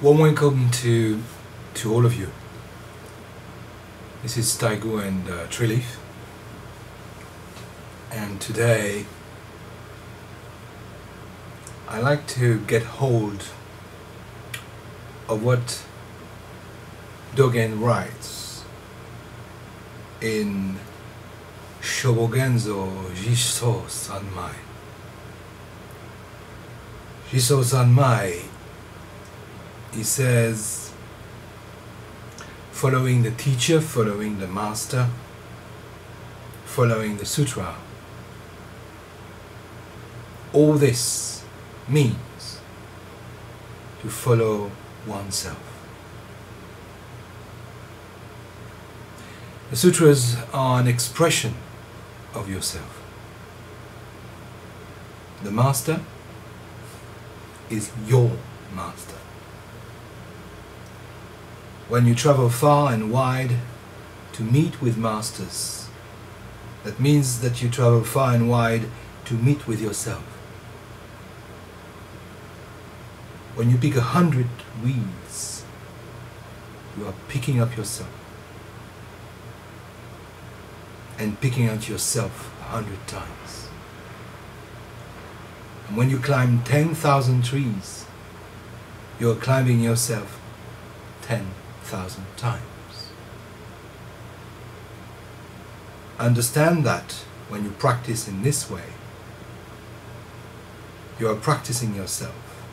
Warm welcome to all of you. This is Taigu and Treeleaf, and today I like to get hold of what Dogen writes in Shobogenzo Jisho Sanmai. Jisho Sanmai, he says, following the teacher, following the master, following the sutra, all this means to follow oneself. The sutras are an expression of yourself. The master is your master. When you travel far and wide to meet with masters, that means that you travel far and wide to meet with yourself. When you pick 100 weeds, you are picking up yourself and picking out yourself 100 times. And when you climb 10,000 trees, you are climbing yourself 10,000 times. Understand that when you practice in this way, you are practicing yourself.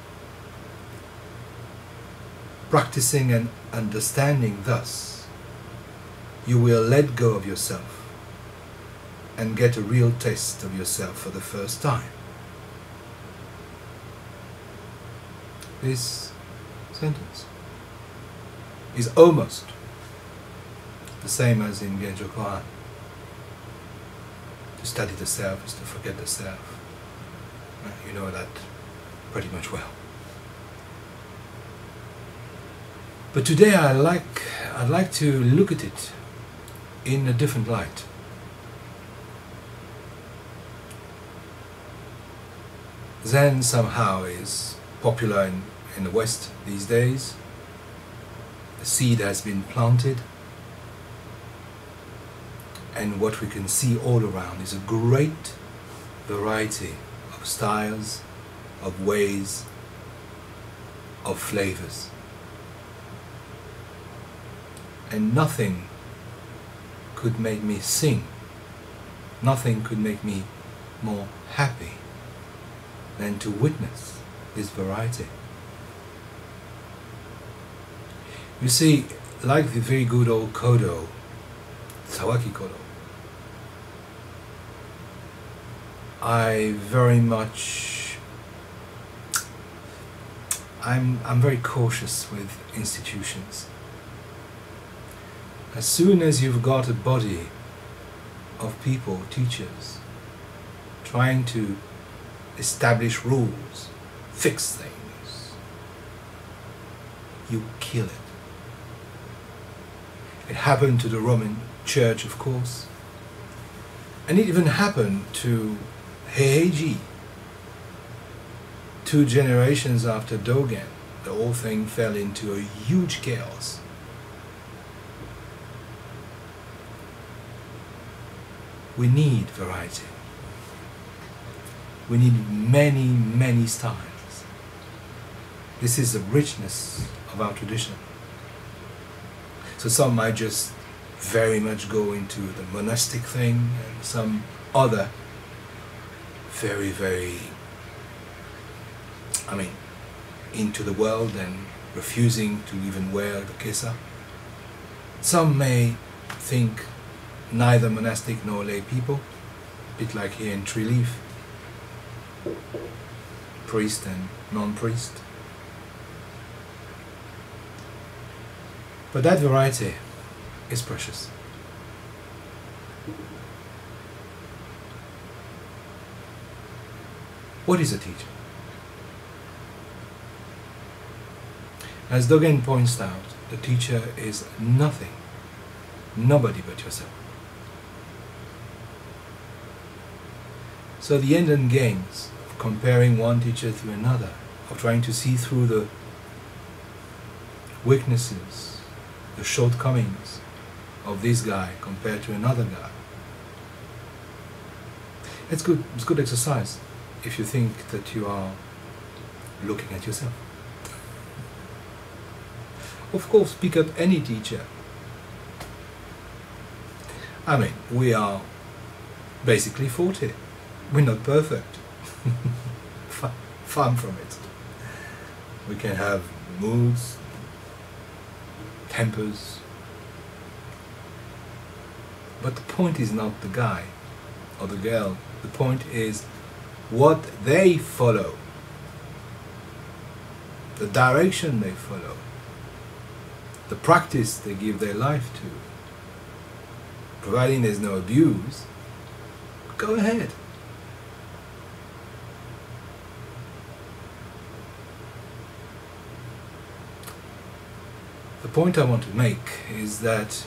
Practicing and understanding thus, you will let go of yourself and get a real taste of yourself for the first time. This sentence is almost the same as in Genjo Koan. To study the self is to forget the self. You know that pretty much well. But today I'd like to look at it in a different light. Zen somehow is popular in the West these days. The seed has been planted, and what we can see all around is a great variety of styles, of ways, of flavors. And nothing could make me sing, nothing could make me more happy than to witness this variety. You see, like the very good old Kodo, Sawaki Kodo, I'm very cautious with institutions. As soon as you've got a body of people, teachers, trying to establish rules, fix things, you kill it. It happened to the Roman Church, of course, and it even happened to Heiji. 2 generations after Dogen, the whole thing fell into a huge chaos. We need variety. We need many, many styles. This is the richness of our tradition. So some might just very much go into the monastic thing, and some other very, very, into the world and refusing to even wear the kesa. Some may think neither monastic nor lay people, a bit like here in Treeleaf, priest and non-priest. But that variety is precious. What is a teacher? As Dogen points out, the teacher is nothing, nobody but yourself. So the end and games of comparing one teacher to another, of trying to see through weaknesses, the shortcomings of this guy compared to another guy. It's good exercise if you think that you are looking at yourself. Of course, pick up any teacher. I mean, we are basically 40. We're not perfect. Far from it. We can have moods, tempers. But the point is not the guy or the girl. The point is what they follow. The direction they follow. The practice they give their life to. Providing there's no abuse, go ahead. The point I want to make is that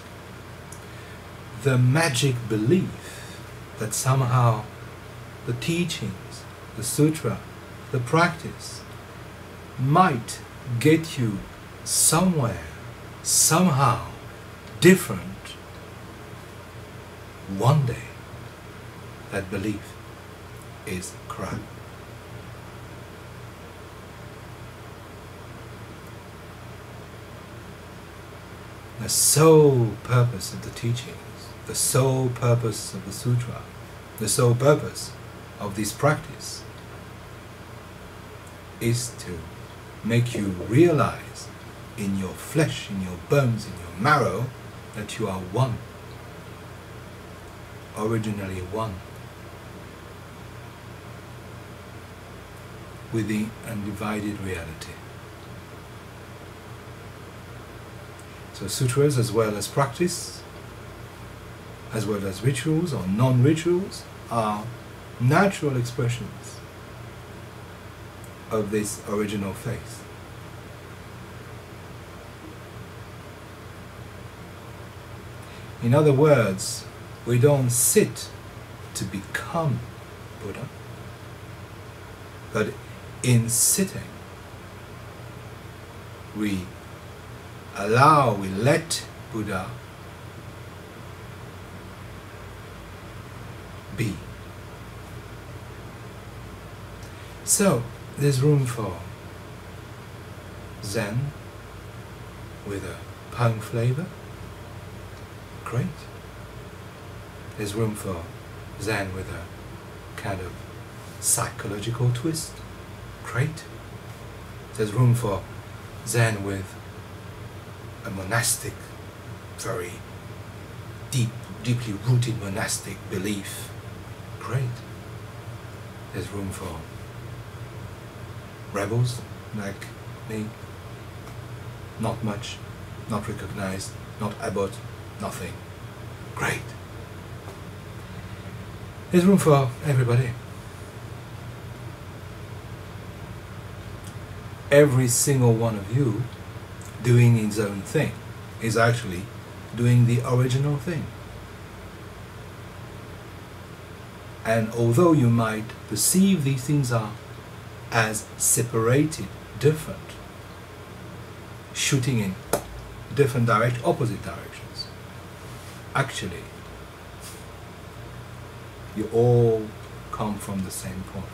the magic belief that somehow the teachings, the sutra, the practice might get you somewhere, somehow different one day, that belief is crap. The sole purpose of the teachings, the sole purpose of the sutra, the sole purpose of this practice is to make you realize in your flesh, in your bones, in your marrow, that you are one. Originally one with the undivided reality. So sutras, as well as practice, as well as rituals or non-rituals, are natural expressions of this original faith. In other words, we don't sit to become Buddha, but in sitting, we let Buddha be. So, there's room for Zen with a punk flavor. Great. There's room for Zen with a kind of psychological twist. Great. There's room for Zen with a monastic, very deeply rooted monastic belief. Great. There's room for rebels like me. Not much, not recognized, not about, nothing. Great. There's room for everybody. Every single one of you doing his own thing is actually doing the original thing. And although you might perceive these things are as separated, different, shooting in different opposite directions, actually you all come from the same point.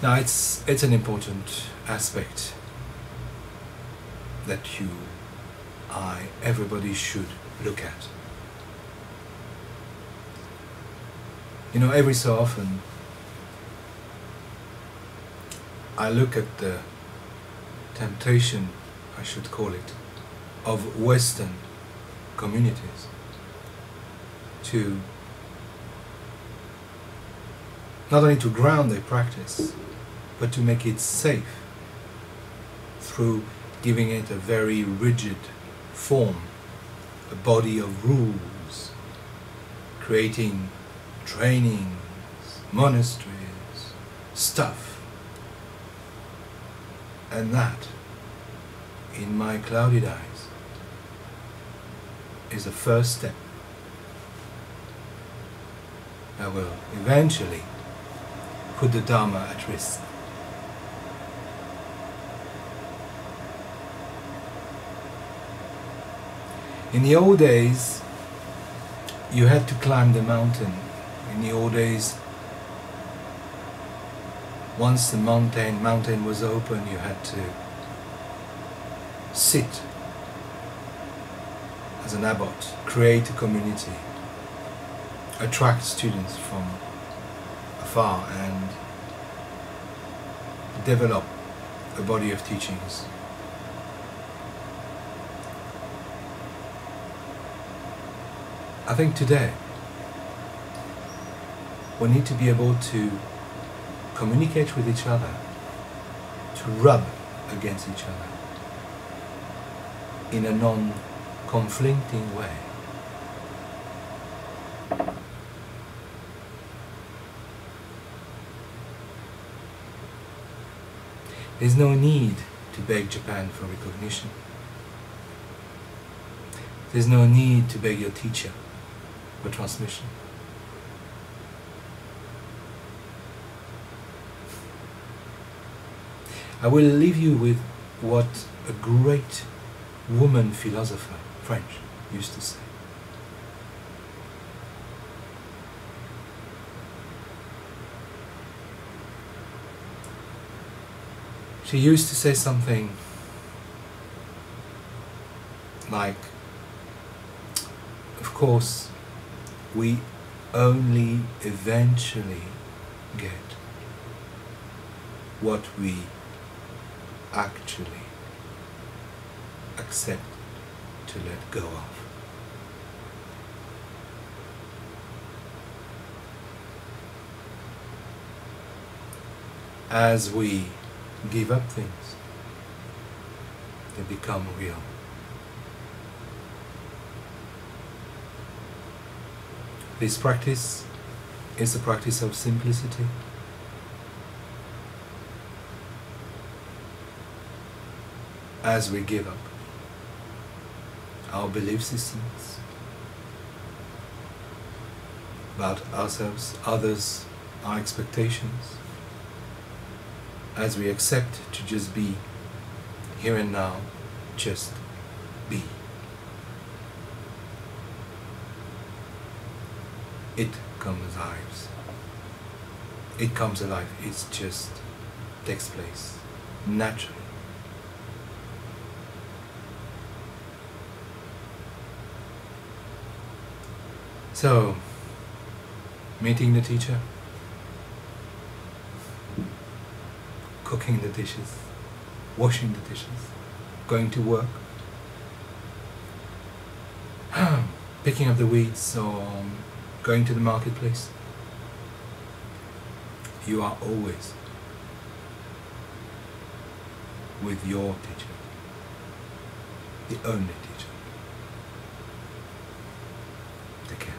Now it's an important aspect that everybody should look at. You know, every so often I look at the temptation, I should call it, of Western communities to not only to ground their practice, but to make it safe through giving it a very rigid form, a body of rules, creating trainings, monasteries, stuff. And that, in my clouded eyes, is the first step that will eventually put the Dharma at risk. In the old days, you had to climb the mountain. In the old days, once the mountain was open, you had to sit as an abbot, create a community, attract students from afar, and develop a body of teachings. I think today we need to be able to communicate with each other, to rub against each other in a non-conflicting way. There's no need to beg Japan for recognition. There's no need to beg your teacher for transmission. I will leave you with what a great woman philosopher, French, used to say. She used to say something like, of course, we only eventually get what we actually accept to let go of. As we give up things, they become real. This practice is a practice of simplicity. As we give up our belief systems about ourselves, others, our expectations, as we accept to just be here and now, just be. It comes alive. It comes alive. It just takes place naturally. So, meeting the teacher, cooking the dishes, washing the dishes, going to work, picking up the weeds, or going to the marketplace. You are always with your teacher, the only teacher. Take care.